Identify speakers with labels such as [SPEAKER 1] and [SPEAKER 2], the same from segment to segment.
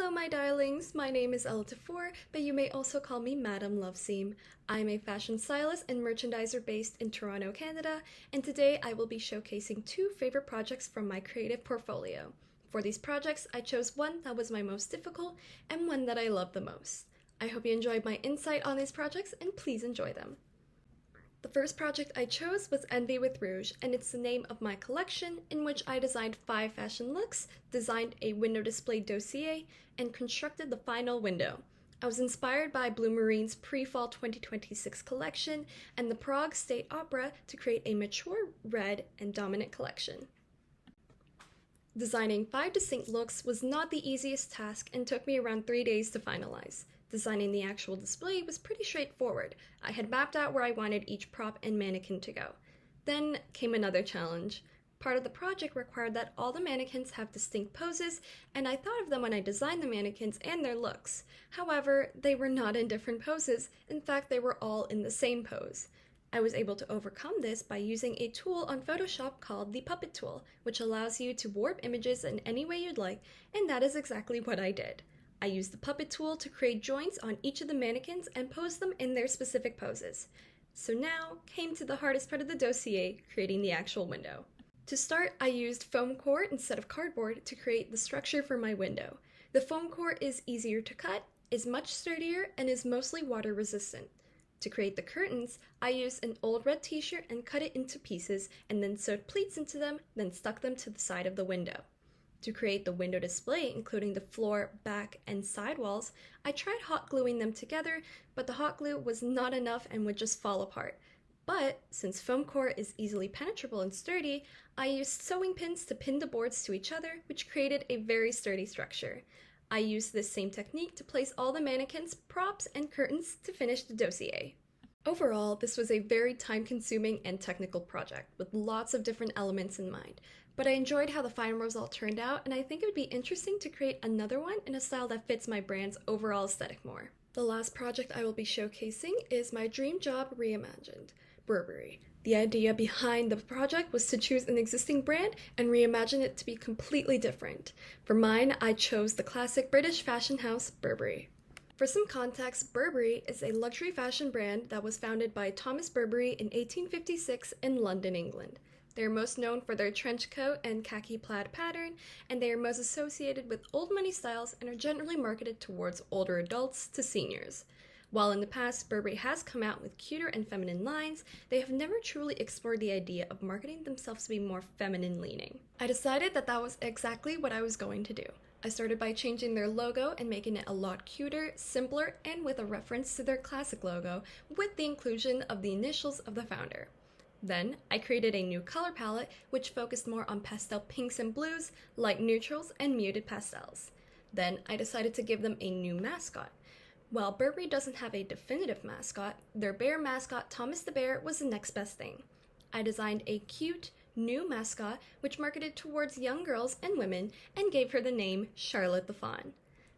[SPEAKER 1] Hello my darlings, my name is Tafur, but you may also call me Madam Loveseam. I'm a fashion stylist and merchandiser based in Toronto, Canada, and today I will be showcasing two favorite projects from my creative portfolio. For these projects, I chose one that was my most difficult and one that I love the most. I hope you enjoyed my insight on these projects and please enjoy them. The first project I chose was Envy with Rouge, and it's the name of my collection in which I designed 5 fashion looks, designed a window display dossier, and constructed the final window. I was inspired by Blue Marine's pre-fall 2026 collection and the Prague State Opera to create a mature, red, and dominant collection. Designing 5 distinct looks was not the easiest task and took me around 3 days to finalize. Designing the actual display was pretty straightforward. I had mapped out where I wanted each prop and mannequin to go. Then came another challenge. Part of the project required that all the mannequins have distinct poses, and I thought of them when I designed the mannequins and their looks. However, they were not in different poses. In fact, they were all in the same pose. I was able to overcome this by using a tool on Photoshop called the Puppet tool, which allows you to warp images in any way you'd like, and that is exactly what I did. I used the Puppet tool to create joints on each of the mannequins and pose them in their specific poses. So now came to the hardest part of the dossier, creating the actual window. To start, I used foam core instead of cardboard to create the structure for my window. The foam core is easier to cut, is much sturdier, and is mostly water resistant. To create the curtains, I used an old red t-shirt and cut it into pieces and then sewed pleats into them, then stuck them to the side of the window. To create the window display, including the floor, back, and side walls, I tried hot gluing them together, but the hot glue was not enough and would just fall apart. But since foam core is easily penetrable and sturdy, I used sewing pins to pin the boards to each other, which created a very sturdy structure. I used this same technique to place all the mannequins, props, and curtains to finish the dossier. Overall, this was a very time-consuming and technical project with lots of different elements in mind, but I enjoyed how the final result turned out, and I think it would be interesting to create another one in a style that fits my brand's overall aesthetic more. The last project I will be showcasing is my dream job reimagined, Burberry. The idea behind the project was to choose an existing brand and reimagine it to be completely different. For mine, I chose the classic British fashion house Burberry. For some context, Burberry is a luxury fashion brand that was founded by Thomas Burberry in 1856 in London, England. They are most known for their trench coat and khaki plaid pattern, and they are most associated with old money styles and are generally marketed towards older adults to seniors. While in the past, Burberry has come out with cuter and feminine lines, they have never truly explored the idea of marketing themselves to be more feminine leaning. I decided that that was exactly what I was going to do. I started by changing their logo and making it a lot cuter, simpler, and with a reference to their classic logo, with the inclusion of the initials of the founder. Then, I created a new color palette which focused more on pastel pinks and blues, light neutrals, and muted pastels. Then, I decided to give them a new mascot. While Burberry doesn't have a definitive mascot, their bear mascot Thomas the Bear was the next best thing. I designed a cute, new mascot which marketed towards young girls and women and gave her the name Charlotte the Fawn.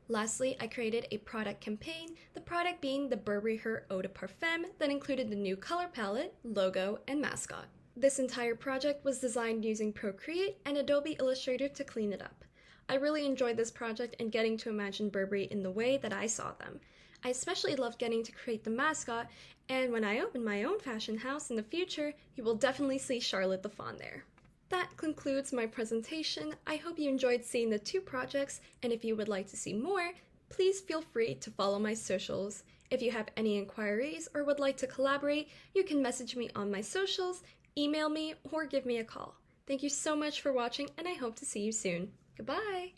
[SPEAKER 1] Lastly, I created a product campaign, the product being the Burberry Her Eau de Parfum that included the new color palette, logo, and mascot. This entire project was designed using Procreate and Adobe Illustrator to clean it up. I really enjoyed this project and getting to imagine Burberry in the way that I saw them. I especially loved getting to create the mascot, and when I open my own fashion house in the future, you will definitely see Charlotte the Fawn there. That concludes my presentation. I hope you enjoyed seeing the two projects, and if you would like to see more, please feel free to follow my socials. If you have any inquiries or would like to collaborate, you can message me on my socials, email me, or give me a call. Thank you so much for watching, and I hope to see you soon. Goodbye!